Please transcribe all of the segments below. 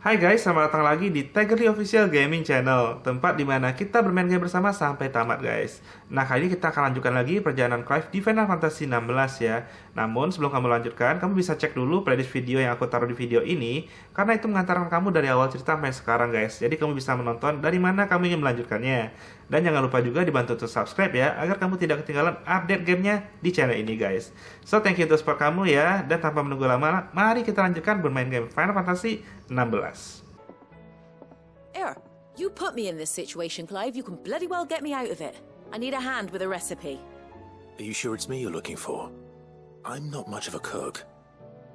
Hai guys, selamat datang lagi di Tigerly Official Gaming Channel, tempat dimana kita bermain game bersama sampai tamat guys. Nah, kali ini kita akan lanjutkan lagi perjalanan Clive di Final Fantasy 16 ya. Namun, sebelum kamu lanjutkan, kamu bisa cek dulu playlist video yang aku taruh di video ini, karena itu mengantarkan kamu dari awal cerita sampai sekarang guys. Jadi kamu bisa menonton dari mana kamu ingin melanjutkannya. Dan jangan lupa juga dibantu untuk subscribe ya, agar kamu tidak ketinggalan update gamenya di channel ini guys. So, thank you untuk support kamu ya, dan tanpa menunggu lama, mari kita lanjutkan bermain game Final Fantasy 16. Here, you put me in this situation, Clive. You can bloody well get me out of it. I need a hand with a recipe. Are you sure it's me you're looking for? I'm not much of a cook.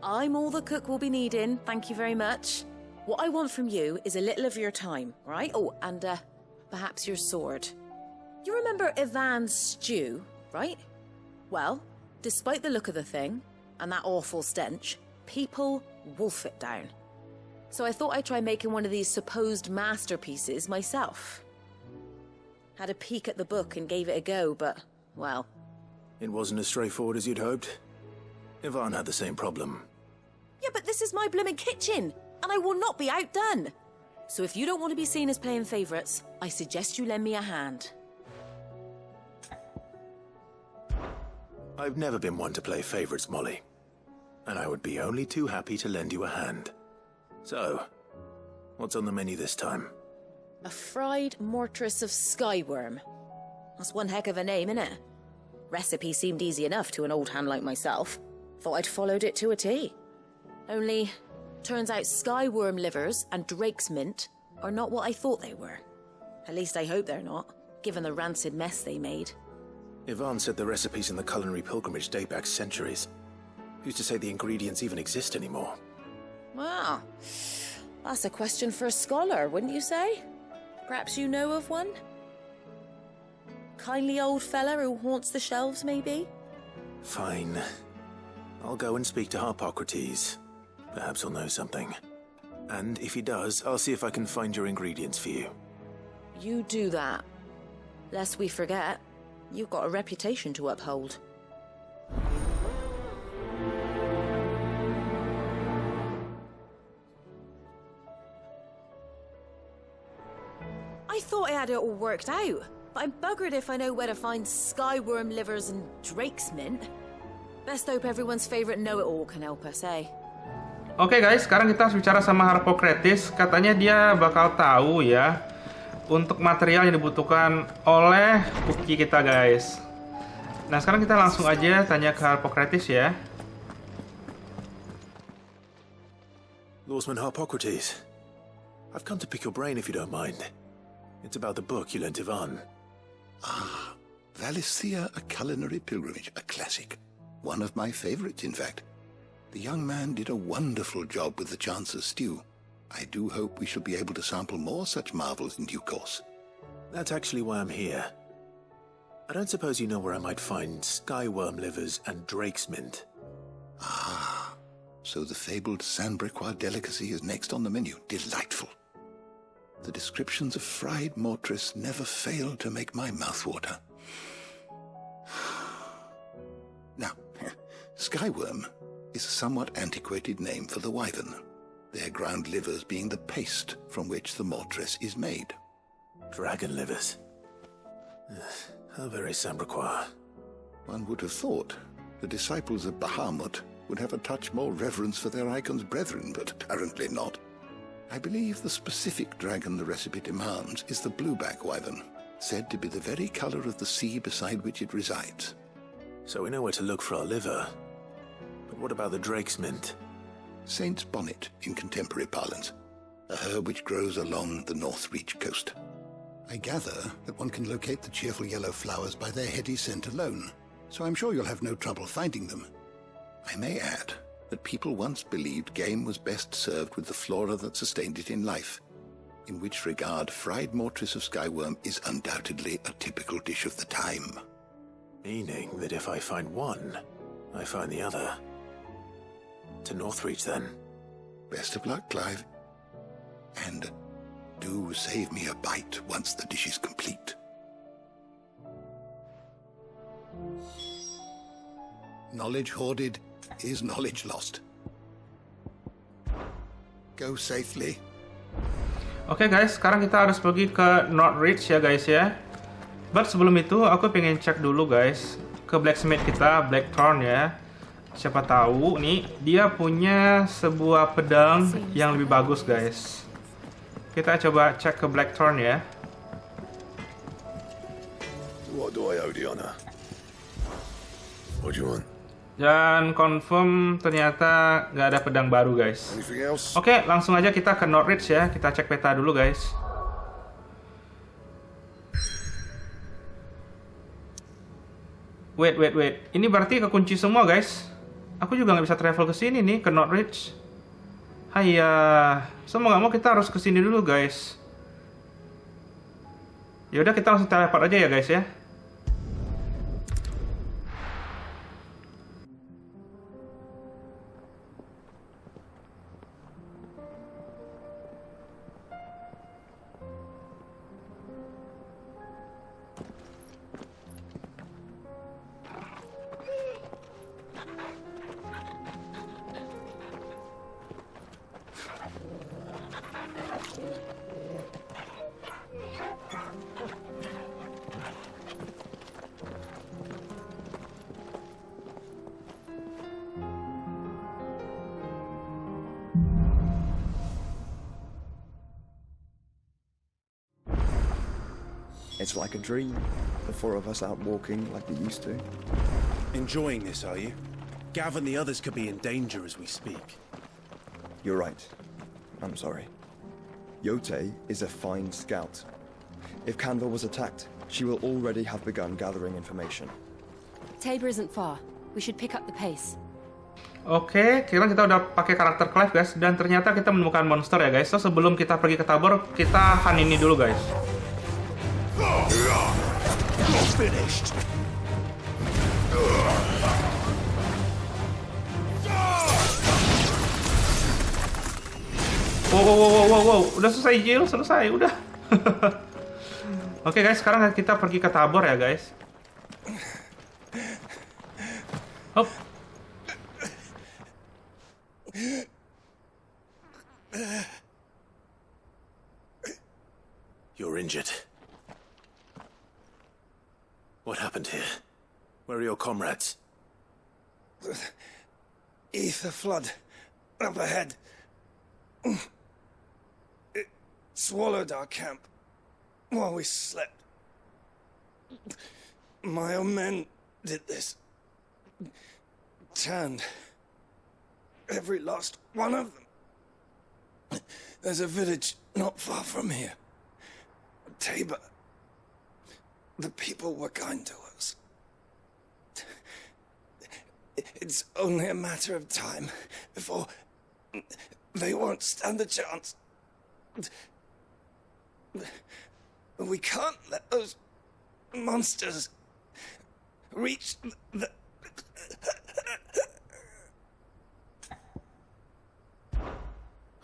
I'm all the cook will be needing, thank you very much. What I want from you is a little of your time, right? Oh, and perhaps your sword. You remember Ivan's stew, right? Well, despite the look of the thing, and that awful stench, people wolf it down. So I thought I'd try making one of these supposed masterpieces myself. Had a peek at the book and gave it a go, but, well... It wasn't as straightforward as you'd hoped. Ivan had the same problem. Yeah, but this is my blooming kitchen, and I will not be outdone. So if you don't want to be seen as playing favourites, I suggest you lend me a hand. I've never been one to play favourites, Molly. And I would be only too happy to lend you a hand. So, what's on the menu this time? A fried mortress of skyworm. That's one heck of a name, innit? Recipe seemed easy enough to an old hand like myself. Thought I'd followed it to a T. Only, turns out skyworm livers and drake's mint are not what I thought they were. At least I hope they're not, given the rancid mess they made. Ivan said the recipes in the culinary pilgrimage date back centuries. Who's to say the ingredients even exist anymore? Well, that's a question for a scholar, wouldn't you say? Perhaps you know of one? Kindly old fella who haunts the shelves, maybe? Fine. I'll go and speak to Harpocrates. Perhaps he'll know something. And if he does, I'll see if I can find your ingredients for you. You do that. Lest we forget, you've got a reputation to uphold. I thought I had it all worked out, but I'm buggered if I know where to find skyworm livers and drake's mint. Best hope everyone's favorite know-it-all can help us, eh? Oke guys, sekarang kita harus bicara sama Harpocrates. Katanya dia bakal tahu ya untuk material yang dibutuhkan oleh cookie kita guys. Nah sekarang kita langsung aja tanya ke Harpocrates ya. Lawsman Harpocrates, I've come to pick your brain if you don't mind. It's about the book you lent Ivan. Ah, Valisthea, a culinary pilgrimage, a classic. One of my favorites, in fact. The young man did a wonderful job with the Chance's stew. I do hope we shall be able to sample more such marvels in due course. That's actually why I'm here. I don't suppose you know where I might find skyworm livers and drake's mint. Ah, so the fabled Sandbrequois delicacy is next on the menu. Delightful. The descriptions of fried mortress never fail to make my mouth water. Now, skyworm is a somewhat antiquated name for the wyvern, their ground livers being the paste from which the mortress is made. Dragon livers. How very Sambrequois. One would have thought the disciples of Bahamut would have a touch more reverence for their icon's brethren, but apparently not. I believe the specific dragon the recipe demands is the blueback wyvern, said to be the very color of the sea beside which it resides. So we know where to look for our liver. But what about the drake's mint? Saint's bonnet in contemporary parlance, a herb which grows along the North Reach coast. I gather that one can locate the cheerful yellow flowers by their heady scent alone, so I'm sure you'll have no trouble finding them. I may add that people once believed game was best served with the flora that sustained it in life, in which regard fried mortress of skyworm is undoubtedly a typical dish of the time. Meaning that if I find one, I find the other. To Northreach, then. Best of luck, Clive. And do save me a bite once the dish is complete. Knowledge hoarded is knowledge lost. Go safely, Oke guys, sekarang kita harus pergi ke Northridge ya guys ya. But sebelum itu aku pengen cek dulu guys ke blacksmith kita, Blackthorn ya. Siapa tahu nih dia punya sebuah pedang yang lebih bagus guys. Kita coba cek ke Blackthorn ya. What do I owe the honor? What do you want? Dan confirm ternyata nggak ada pedang baru guys. Anything else? Oke, langsung aja kita ke Northridge ya. Kita cek peta dulu guys. Wait. Ini berarti kekunci semua guys. Aku juga nggak bisa travel ke sini nih, ke Northridge. Hayya, semua nggak mau kita harus ke sini dulu guys. Yaudah kita langsung teleport aja ya guys ya. It's like a dream. The four of us out walking like we used to. Enjoying this, are you? Gav and the others could be in danger as we speak. You're right. I'm sorry. Yote is a fine scout. If Canva was attacked, she will already have begun gathering information. Tabor isn't far. We should pick up the pace. Oke, kira kita udah pakai karakter Clive guys, dan ternyata kita menemukan monster ya guys. So sebelum kita pergi ke Tabor, kita hunt ini dulu guys. Finished. Wow, udah selesai Jill, selesai, udah. Oke guys, sekarang kita pergi ke Tabor ya guys. Hop. You're injured. What happened here? Where are your comrades? Ether flood up ahead. It swallowed our camp while we slept. My own men did this. Turned every last one of them. There's a village not far from here. Tabor. The people were kind to us. It's only a matter of time before they won't stand a chance. We can't let those monsters reach the...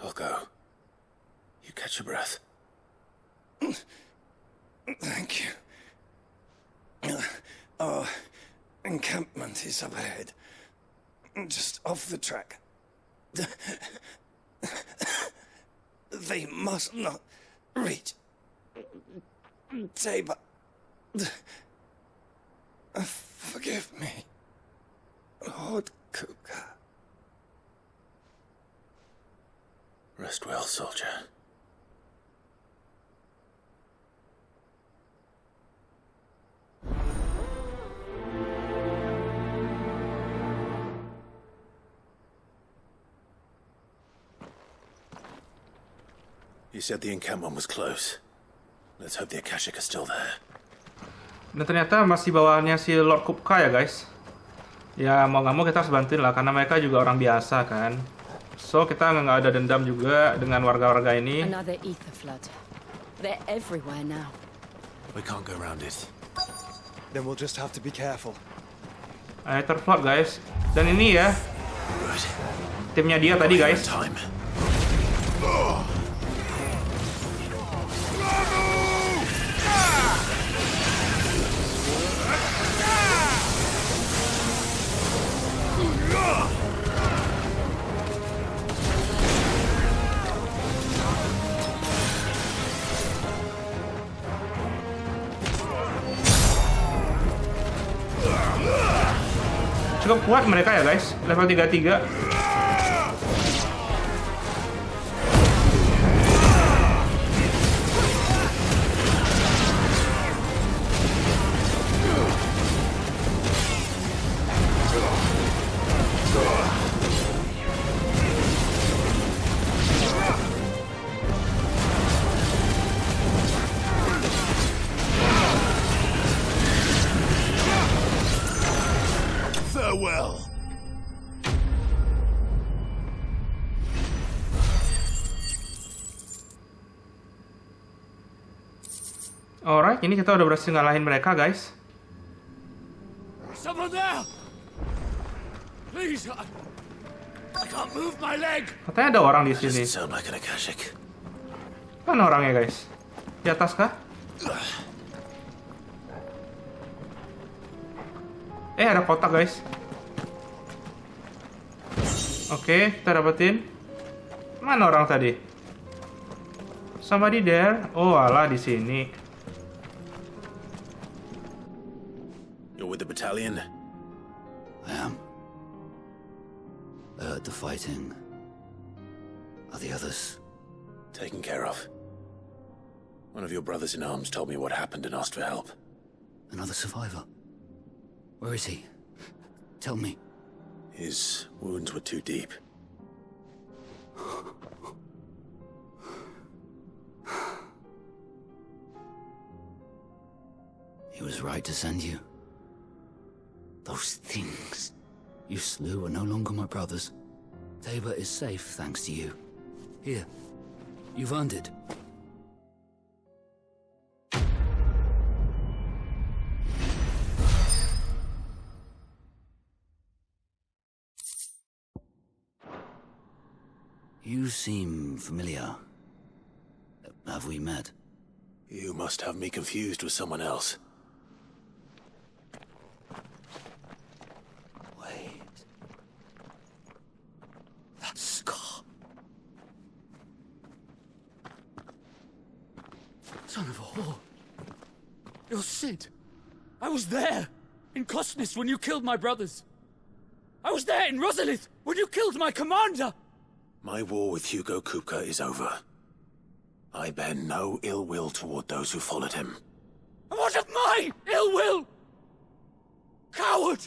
I'll go. You catch your breath. Thank you. Our encampment is up ahead, just off the track. They must not reach Tabor. Forgive me, Lord Kuka. Rest well, soldier. You said the encampment was close. Let's hope the Akashic are still there. Dan ternyata masih bawahannya si Lord Kupka ya guys. Ya mau nggak mau kita harus bantuin lah, karena mereka juga orang biasa kan. So kita nggak ada dendam juga dengan warga-warga ini. Another ether flood. They're everywhere now. We can't go around it. Then we'll just have to be careful. Ether flood guys. Dan ini ya Good. timnya dia tadi guys. Time. Cukup kuat mereka ya guys, level 33. Farewell. Alright, ini kita udah berhasil ngalahin mereka guys. Someone there! Please, I can't move my leg. Katanya ada orang di sini. Doesn't sound like an Akashic. Mana orangnya guys? Di atas kah? Ada kotak guys. Oke, kita dapetin. Mana orang tadi? Somebody there. Oh, alah di sini. You're with the battalion? I am. I heard the fighting. Are the others? Taken care of. One of your brothers in arms told me what happened and asked for help. Another survivor? Where is he? Tell me. His wounds were too deep. He was right to send you. Those things you slew are no longer my brothers. Tabor is safe thanks to you. Here, you've earned it. You seem familiar. Have we met? You must have me confused with someone else. Wait. That scar. Son of a whore. You're Sid. I was there in Cosnes when you killed my brothers. I was there in Rosalith when you killed my commander. My war with Hugo Kupka is over. I bear no ill will toward those who followed him. What of my ill will? Coward!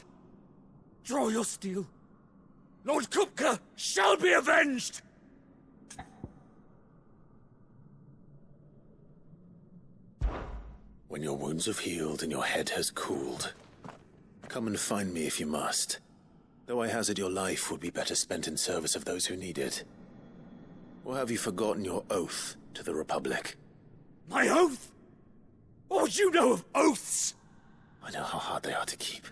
Draw your steel. Lord Kupka shall be avenged! When your wounds have healed and your head has cooled, come and find me if you must. Though I hazard your life would be better spent in service of those who need it. Or have you forgotten your oath to the Republic? My oath? What would you know of oaths? I know how hard they are to keep.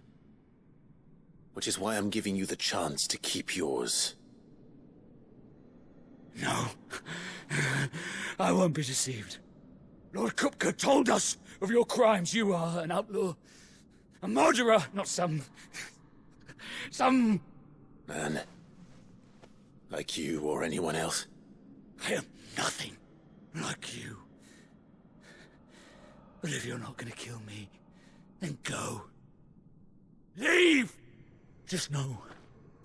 Which is why I'm giving you the chance to keep yours. No. I won't be deceived. Lord Kupka told us of your crimes. You are an outlaw. A murderer, not some Man. Like you or anyone else. I am nothing like you. But if you're not gonna kill me, then go. Leave! Just know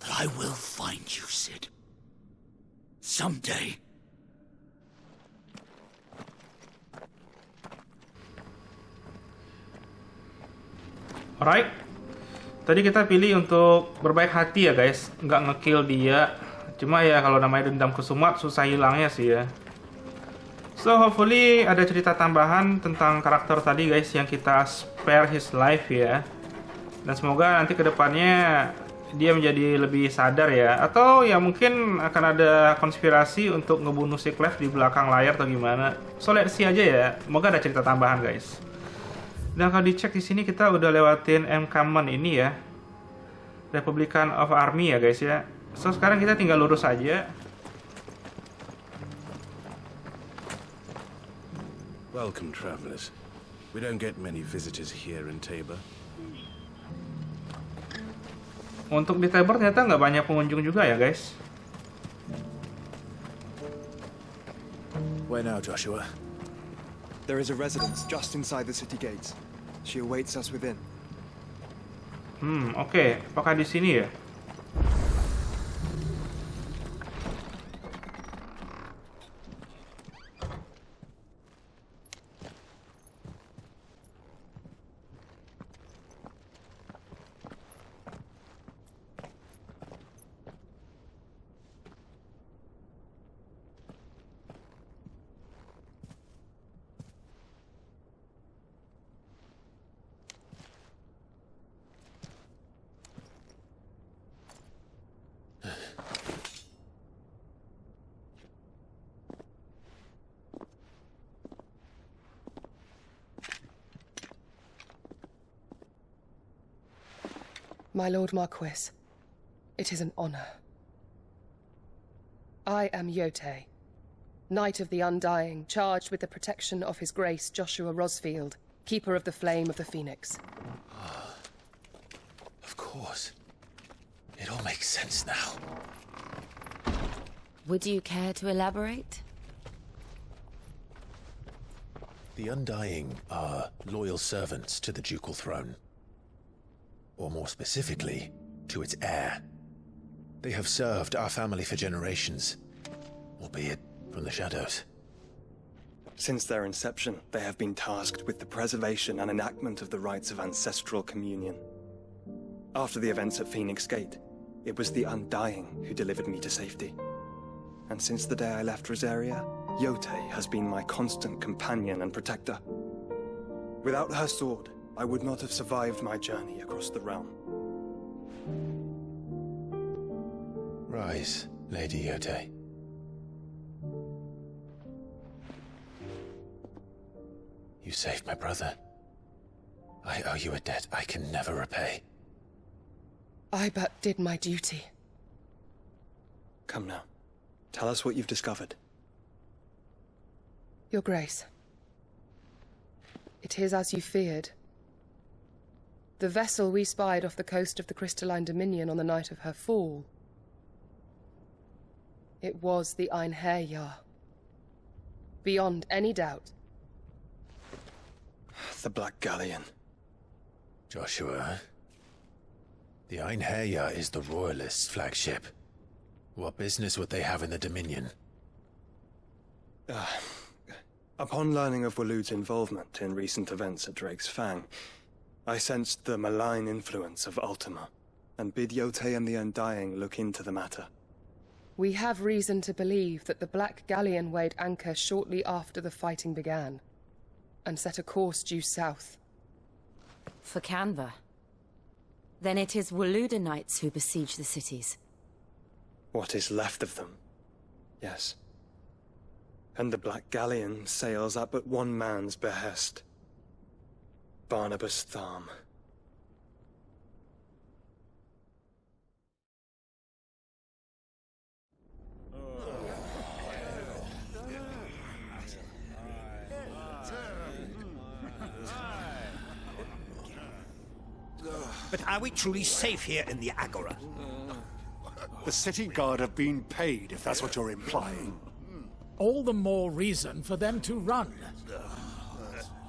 that I will find you, Sid. Someday. Alright. Tadi kita pilih untuk berbaik hati ya guys, nggak ngekill dia. Cuma ya kalau namanya dendam kesumat susah hilangnya sih ya. So hopefully ada cerita tambahan tentang karakter tadi guys yang kita spare his life ya. Dan semoga nanti kedepannya dia menjadi lebih sadar ya. Atau ya mungkin akan ada konspirasi untuk ngebunuh si Clive di belakang layar atau gimana. So let's see aja ya. Semoga ada cerita tambahan guys. Dan kalau dicek di sini kita udah lewatin encampment ini ya, Republican of Army ya guys ya. So sekarang kita tinggal lurus aja. Welcome, travelers. We don't get many visitors here in Tabor. Untuk di Tabor ternyata nggak banyak pengunjung juga ya guys. Where now, Joshua? There is a residence just inside the city gates. She awaits us within. Oke. Apakah di sini ya? My Lord Marquis, it is an honor. I am Yote, Knight of the Undying, charged with the protection of His Grace Joshua Rosfield, Keeper of the Flame of the Phoenix. Of course. It all makes sense now. Would you care to elaborate? The Undying are loyal servants to the ducal throne. Or more specifically, to its heir. They have served our family for generations, albeit from the shadows. Since their inception, they have been tasked with the preservation and enactment of the rites of ancestral communion. After the events at Phoenix Gate, it was the Undying who delivered me to safety. And since the day I left Rosaria, Yote has been my constant companion and protector. Without her sword, I would not have survived my journey across the realm. Rise, Lady Yote. You saved my brother. I owe you a debt I can never repay. I but did my duty. Come now. Tell us what you've discovered. Your Grace. It is as you feared. The vessel we spied off the coast of the Crystalline Dominion on the night of her fall. It was the Einherjar. Beyond any doubt. The Black Galleon. Joshua, the Einherjar is the Royalists' flagship. What business would they have in the Dominion? Upon learning of Waloed's involvement in recent events at Drake's Fang, I sensed the malign influence of Ultima, and bid Yote and the Undying look into the matter. We have reason to believe that the Black Galleon weighed anchor shortly after the fighting began, and set a course due south. For Canva. Then it is Waloed Knights who besiege the cities. What is left of them, yes. And the Black Galleon sails at but one man's behest. Barnabas Tharm. But are we truly safe here in the Agora? The city guard have been paid, if that's what you're implying. All the more reason for them to run.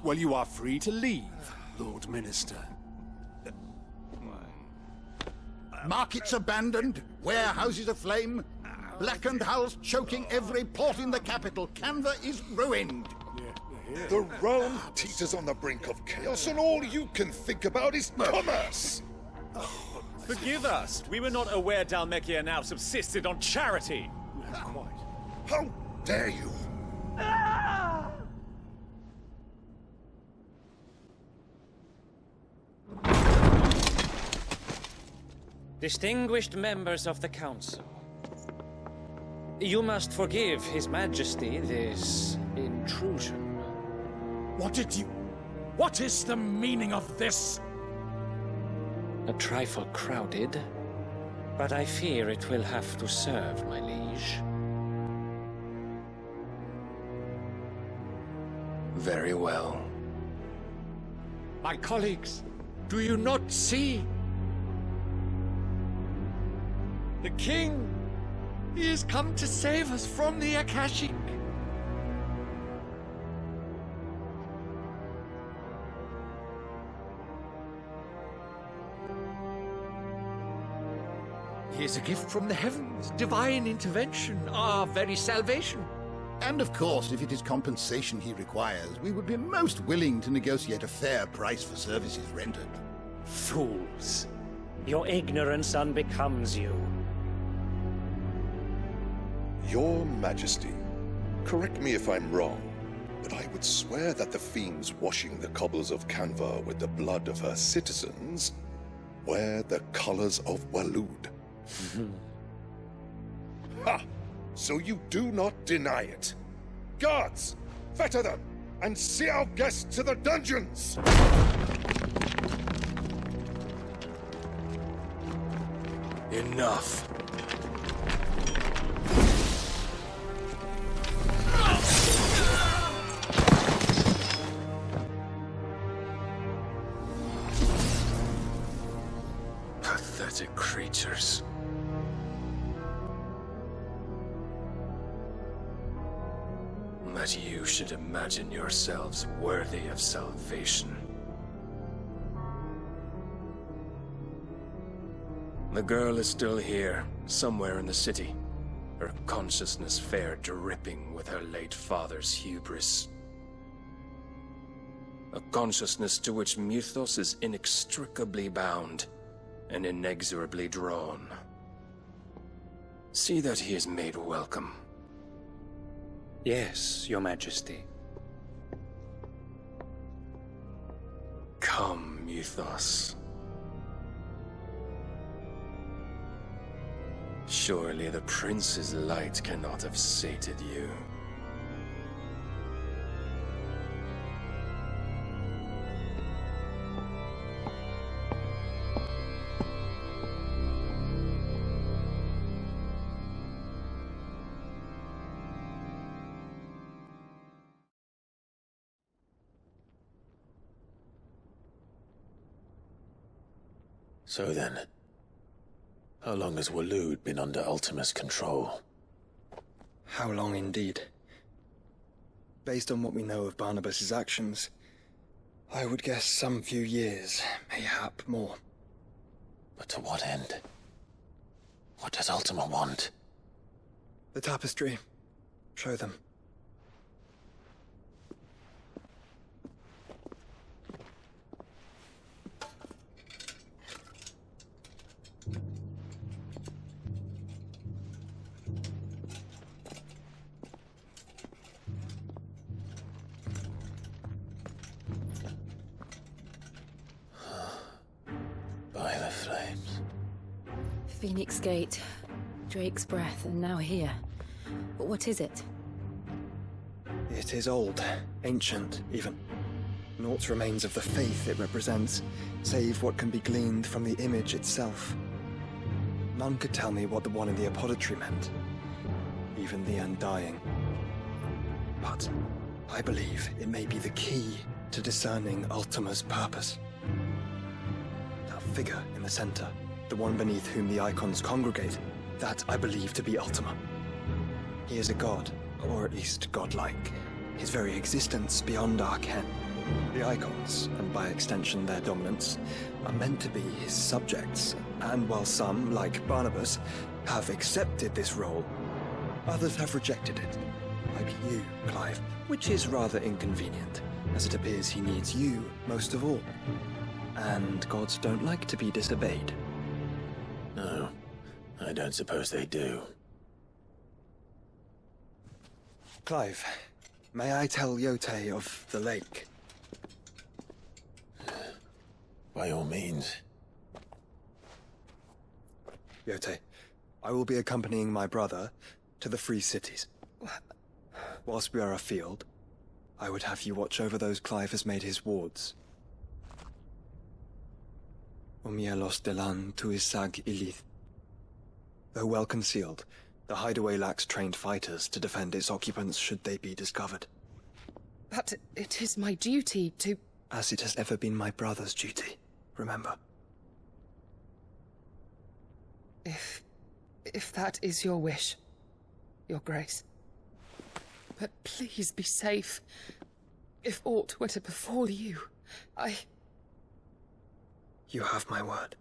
Well, you are free to leave, Lord Minister. Markets abandoned, warehouses aflame, blackened hulls choking every port in the capital. Canva is ruined. The realm teeters on the brink of chaos, and all you can think about is commerce! Forgive us. We were not aware Dhalmekia now subsisted on charity. How dare you! Distinguished members of the Council, you must forgive His Majesty this intrusion. What is the meaning of this? A trifle crowded, but I fear it will have to serve, my liege. Very well. My colleagues, do you not see? The King! He has come to save us from the Akashic! He is a gift from the heavens, divine intervention, our very salvation. And of course, if it is compensation he requires, we would be most willing to negotiate a fair price for services rendered. Fools. Your ignorance unbecomes you. Your Majesty, correct me if I'm wrong, but I would swear that the fiends washing the cobbles of Canva with the blood of her citizens wear the colors of Waloed. Ha! So you do not deny it. Guards, fetter them, and see our guests to the dungeons! Enough. Pathetic creatures. That you should imagine yourselves worthy of salvation. The girl is still here, somewhere in the city, her consciousness fair dripping with her late father's hubris. A consciousness to which Mythos is inextricably bound and inexorably drawn. See that he is made welcome. Yes, Your Majesty. Come, Mythos. Surely the prince's light cannot have sated you. So then, how long has Waloed been under Ultima's control? How long indeed? Based on what we know of Barnabas's actions, I would guess some few years, mayhap more. But to what end? What does Ultima want? The tapestry. Show them. By the flames. Phoenix Gate, Drake's Breath, and now here. But what is it? It is old, ancient, even. Naught remains of the faith it represents, save what can be gleaned from the image itself. None could tell me what the one in the apothecary meant, even the Undying. But I believe it may be the key to discerning Ultima's purpose. That figure in the center, the one beneath whom the icons congregate, that I believe to be Ultima. He is a god, or at least godlike, his very existence beyond our ken. The icons, and by extension their dominants, are meant to be his subjects, and while some, like Barnabas, have accepted this role, others have rejected it, like you, Clive, which is rather inconvenient, as it appears he needs you most of all. And gods don't like to be disobeyed. No, I don't suppose they do. Clive, may I tell Yote of the lake? By all means. Yote, I will be accompanying my brother to the Free Cities. Whilst we are afield, I would have you watch over those Clive has made his wards. Umielos delan tuisag ilith. Though well concealed, the hideaway lacks trained fighters to defend its occupants should they be discovered. But it is my duty to... As it has ever been my brother's duty, remember. If that is your wish, Your Grace. But please be safe. If aught were to befall you, You have my word.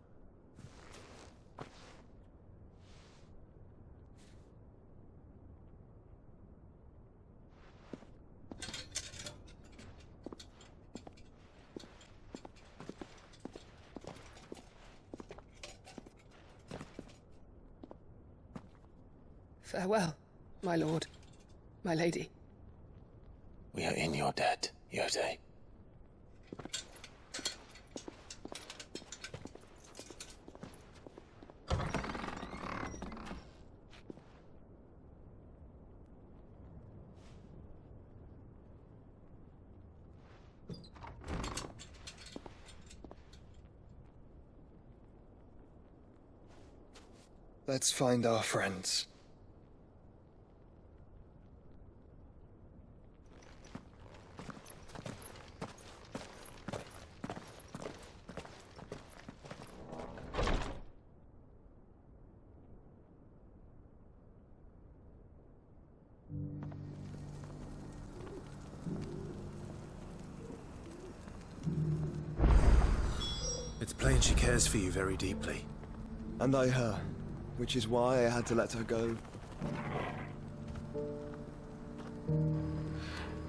Farewell, my lord, my lady. We are in your debt, Yode. Let's find our friends. It's plain she cares for you very deeply. And I her, which is why I had to let her go.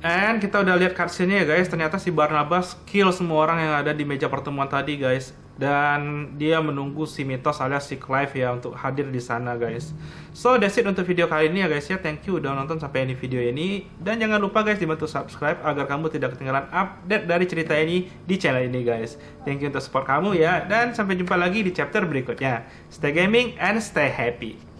And kita udah lihat cutscene-nya ya guys, ternyata si Barnabas kill semua orang yang ada di meja pertemuan tadi guys. Dan dia menunggu si Mitos alias si Clive ya untuk hadir di sana guys. So that's it untuk video kali ini ya guys ya. Thank you udah nonton sampai di video ini. Dan jangan lupa guys dibantu subscribe agar kamu tidak ketinggalan update dari cerita ini di channel ini guys. Thank you untuk support kamu ya. Dan sampai jumpa lagi di chapter berikutnya. Stay gaming and stay happy.